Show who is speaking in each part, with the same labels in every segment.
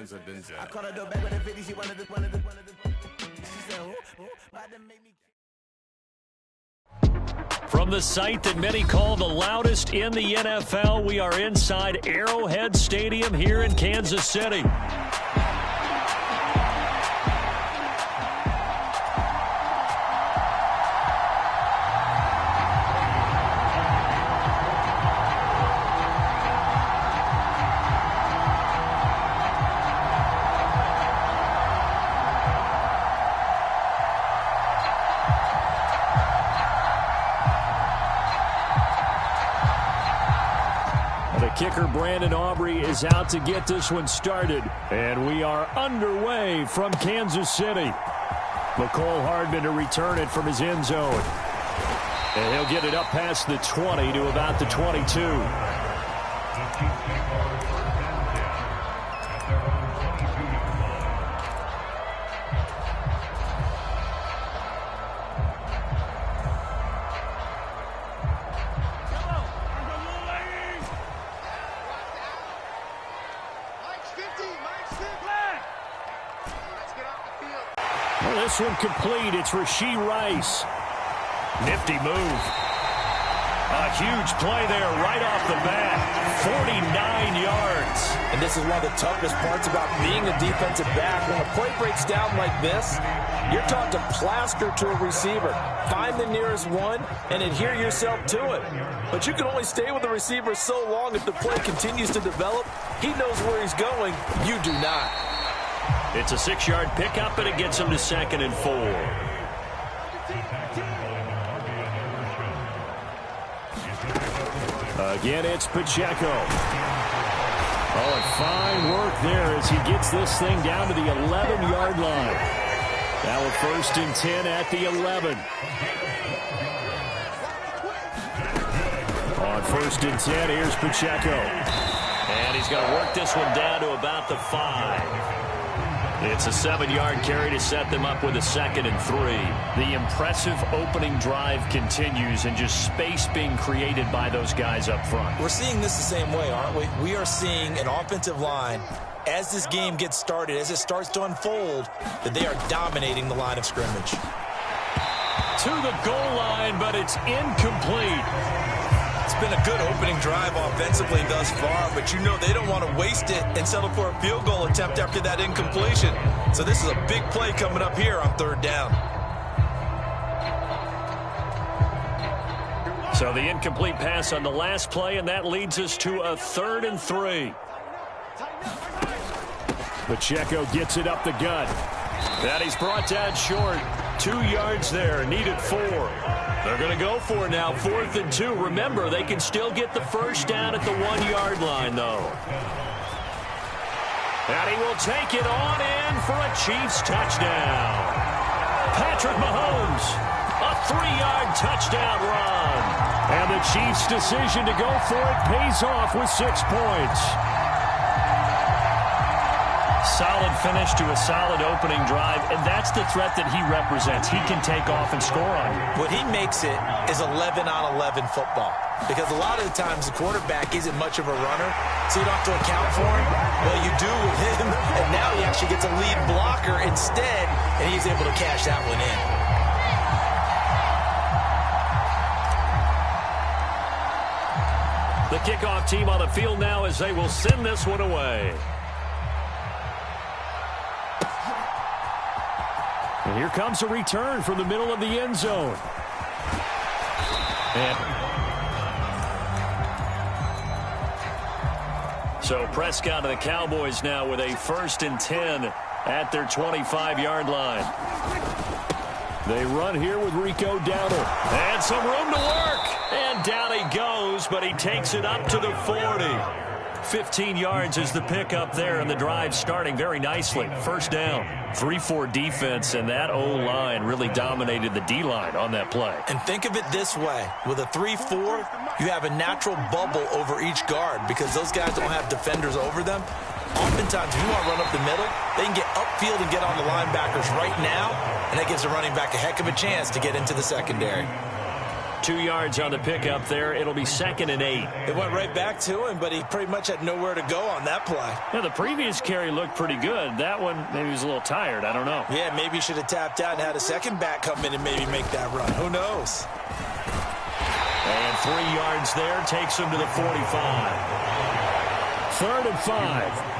Speaker 1: fans have been jacked.
Speaker 2: I called her door back with a 50. She wanted the. She said, who? Why didn't make me?
Speaker 3: From the site that many call the loudest in the NFL, we are inside Arrowhead Stadium here in Kansas City. Kicker Brandon Aubrey is out to get this one started. And we are underway from Kansas City. McCole Hardman to return it from his end zone. And he'll get it up past the 20 to about the 22. This one complete. It's Rashee Rice. Nifty move. A huge play there right off the bat. 49 yards.
Speaker 4: And this is one of the toughest parts about being a defensive back. When a play breaks down like this, you're taught to plaster to a receiver. Find the nearest one and adhere yourself to it. But you can only stay with the receiver so long if the play continues to develop. He knows where he's going. You do not.
Speaker 3: It's a 6-yard pickup, and it gets him to 2nd and 4. Again, it's Pacheco. Oh, and fine work there as he gets this thing down to the 11-yard line. Now a 1st and 10 at the 11. On 1st and 10, here's Pacheco. And he's going to work this one down to about the 5. It's a 7-yard carry to set them up with a 2nd and 3. The impressive opening drive continues and just space being created by those guys up front.
Speaker 4: We're seeing this the same way, aren't we? We are seeing an offensive line, as this game gets started, as it starts to unfold, that they are dominating the line of scrimmage.
Speaker 3: To the goal line, but it's incomplete.
Speaker 4: It's been a good opening drive offensively thus far, but you know they don't want to waste it and settle for a field goal attempt after that incompletion. So this is a big play coming up here on 3rd down.
Speaker 3: So the incomplete pass on the last play, and that leads us to a 3rd and 3. Pacheco gets it up the gut. And he's brought down short. 2 yards there, needed 4. They're going to go for it now, 4th and 2. Remember, they can still get the first down at the 1-yard line, though. And he will take it on in for a Chiefs touchdown. Patrick Mahomes, a 3-yard touchdown run. And the Chiefs' decision to go for it pays off with 6 points. Solid finish to a solid opening drive, and that's the threat that he represents. He can take off and score on you.
Speaker 4: What he makes it is 11-on-11 football, because a lot of the times the quarterback isn't much of a runner, so you don't have to account for him. Well, you do with him, and now he actually gets a lead blocker instead, and he's able to cash that one in.
Speaker 3: The kickoff team on the field now as they will send this one away. And here comes a return from the middle of the end zone. So Prescott and the Cowboys now with a 1st and 10 at their 25-yard line. They run here with Rico Dowdle. And some room to work. And down he goes, but he takes it up to the 40. 15 yards is the pickup there, and the drive starting very nicely. First down. 3-4 defense, and that O-line really dominated the D-line on that play.
Speaker 4: And think of it this way. With a 3-4, you have a natural bubble over each guard because those guys don't have defenders over them. Oftentimes, if you want to run up the middle, they can get upfield and get on the linebackers right now, and that gives the running back a heck of a chance to get into the secondary.
Speaker 3: 2 yards on the pickup there. It'll be 2nd and 8.
Speaker 4: It went right back to him, but he pretty much had nowhere to go on that play.
Speaker 3: Yeah, the previous carry looked pretty good. That one, maybe he was a little tired. I don't know.
Speaker 4: Yeah, maybe he should have tapped out and had a second back come in and maybe make that run. Who knows?
Speaker 3: And 3 yards there takes him to the 45. 3rd and 5.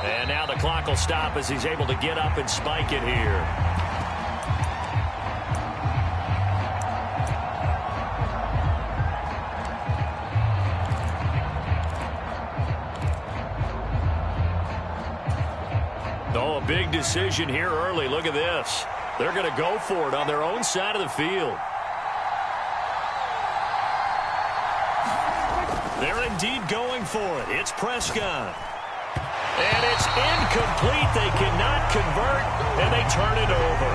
Speaker 3: And now the clock will stop as he's able to get up and spike it here. Oh, a big decision here early. Look at this. They're going to go for it on their own side of the field. They're indeed going for it. It's Prescott. And it's incomplete. They cannot convert, and they turn it over.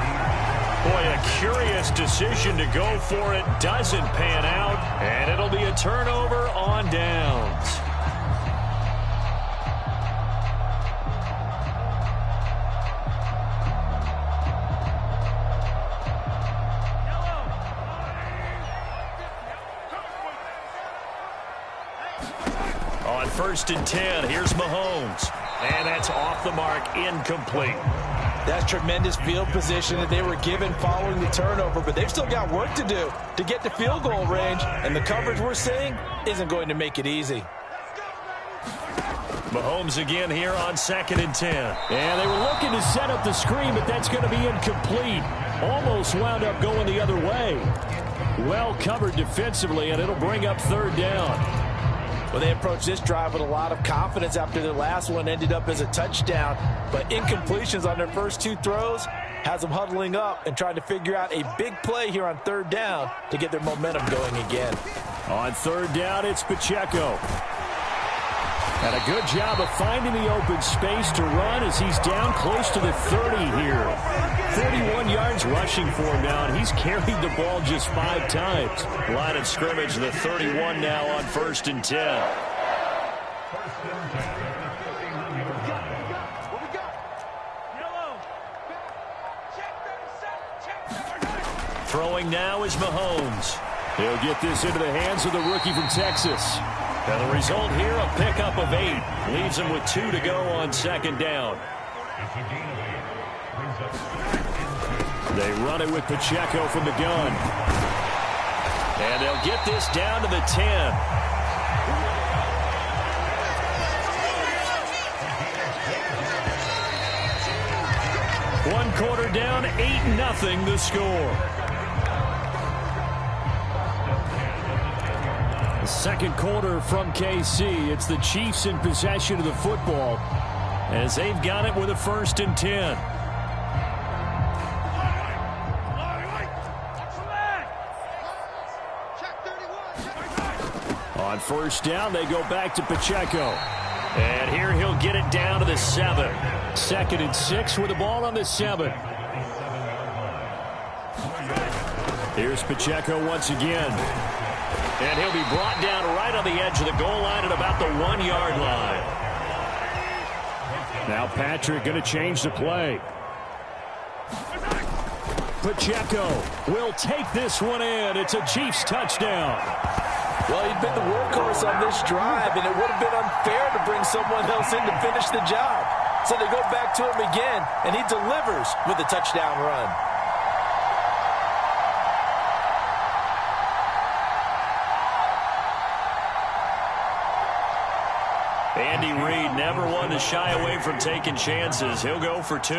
Speaker 3: Boy, a curious decision to go for it. Doesn't pan out, and it'll be a turnover on downs. On 1st and 10, here's Mahomes. And that's off the mark, incomplete.
Speaker 4: That's tremendous field position that they were given following the turnover, but they've still got work to do to get to field goal range, and the coverage we're seeing isn't going to make it easy.
Speaker 3: Mahomes again here on 2nd and 10. And they were looking to set up the screen, but that's going to be incomplete. Almost wound up going the other way. Well covered defensively, and it'll bring up 3rd down.
Speaker 4: Well, they approached this drive with a lot of confidence after their last one ended up as a touchdown. But incompletions on their first 2 throws has them huddling up and trying to figure out a big play here on 3rd down to get their momentum going again.
Speaker 3: On 3rd down, it's Pacheco. And a good job of finding the open space to run as he's down close to the 30 here. 31 yards rushing for him now, and he's carried the ball just 5 times. Line of scrimmage, the 31 now on 1st and 10. Throwing now is Mahomes. He'll get this into the hands of the rookie from Texas. And the result here, a pickup of 8. Leaves him with 2 to go on 2nd down. They run it with Pacheco from the gun. And they'll get this down to the 10. One quarter down, 8-0 the score. Second quarter from KC. It's the Chiefs in possession of the football as they've got it with a 1st and 10. On 1st down, they go back to Pacheco. And here he'll get it down to the 7. 2nd and 6 with the ball on the 7. Here's Pacheco once again. And he'll be brought down right on the edge of the goal line at about the 1-yard line. Now Patrick going to change the play. Pacheco will take this one in. It's a Chiefs touchdown.
Speaker 4: Well, he'd been the workhorse on this drive, and it would have been unfair to bring someone else in to finish the job. So they go back to him again, and he delivers with a touchdown run.
Speaker 3: Andy Reid never one to shy away from taking chances. He'll go for 2.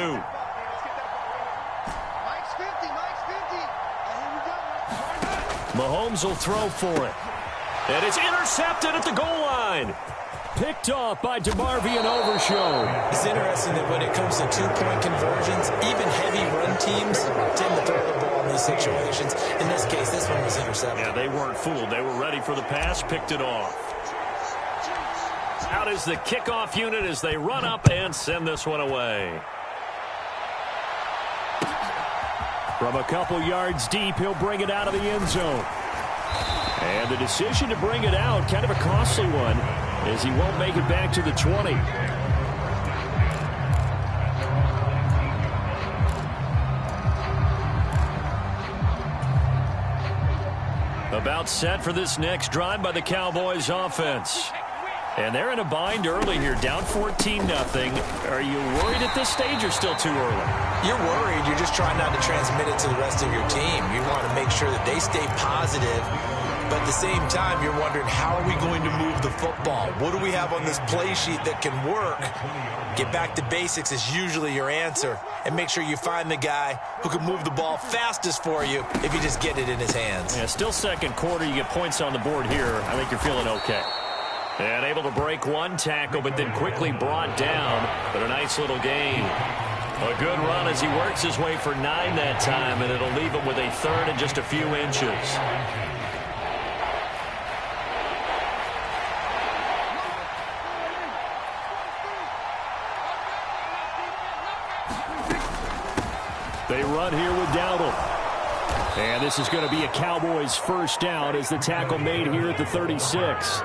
Speaker 3: Mahomes will throw for it. And it's intercepted at the goal line. Picked off by DeMarvion Overshow.
Speaker 1: It's interesting that when it comes to 2-point conversions, even heavy run teams tend to throw the ball in these situations. In this case, this one was intercepted.
Speaker 3: Yeah, they weren't fooled. They were ready for the pass, picked it off. Out is the kickoff unit as they run up and send this one away. From a couple yards deep, he'll bring it out of the end zone. And the decision to bring it out, kind of a costly one, as he won't make it back to the 20. About set for this next drive by the Cowboys offense. And they're in a bind early here, down 14-0. Are you worried at this stage or still too early?
Speaker 1: You're worried. You're just trying not to transmit it to the rest of your team. You want to make sure that they stay positive. But at the same time, you're wondering, how are we going to move the football? What do we have on this play sheet that can work? Get back to basics is usually your answer. And make sure you find the guy who can move the ball fastest for you if you just get it in his hands.
Speaker 3: Yeah, still second quarter. You get points on the board here. I think you're feeling okay. And able to break one tackle, but then quickly brought down. But a nice little gain. A good run as he works his way for 9 that time, and it'll leave him with a third and just a few inches. They run here with Dowdle. And this is going to be a Cowboys first down as the tackle made here at the 36.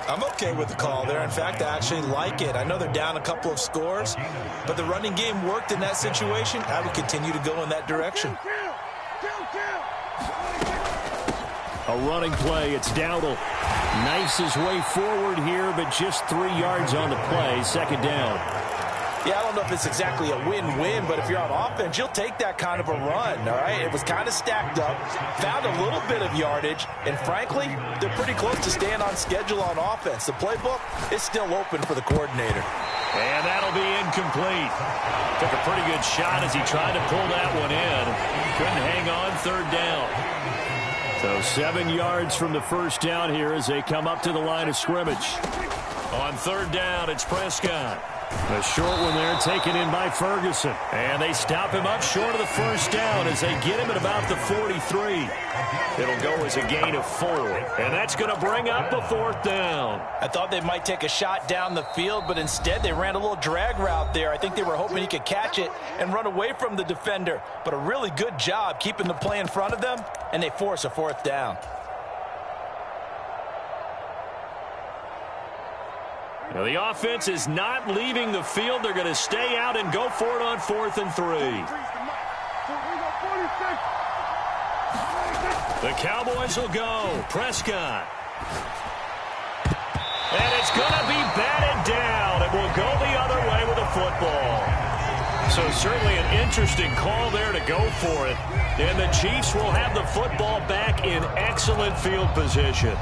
Speaker 1: I'm okay with the call there. In fact, I actually like it. I know they're down a couple of scores, but the running game worked in that situation. I would continue to go in that direction.
Speaker 3: A running play. It's Dowdle. Knifes his way forward here, but just 3 yards on the play. Second down.
Speaker 4: Yeah, I don't know if it's exactly a win-win, but if you're on offense, you'll take that kind of a run, all right? It was kind of stacked up, found a little bit of yardage, and frankly, they're pretty close to staying on schedule on offense. The playbook is still open for the coordinator.
Speaker 3: And that'll be incomplete. Took a pretty good shot as he tried to pull that one in. Couldn't hang on, third down. So 7 yards from the first down here as they come up to the line of scrimmage. On third down, it's Prescott. A short one there taken in by Ferguson. And they stop him up short of the first down as they get him at about the 43. It'll go as a gain of 4. And that's going to bring up a fourth down.
Speaker 4: I thought they might take a shot down the field, but instead they ran a little drag route there. I think they were hoping he could catch it and run away from the defender. But a really good job keeping the play in front of them, and they force a fourth down.
Speaker 3: Now the offense is not leaving the field. They're going to stay out and go for it on 4th and 3. The Cowboys will go. Prescott. And it's going to be batted down. It will go the other way with a football. So certainly an interesting call there to go for it. And the Chiefs will have the football back in excellent field position.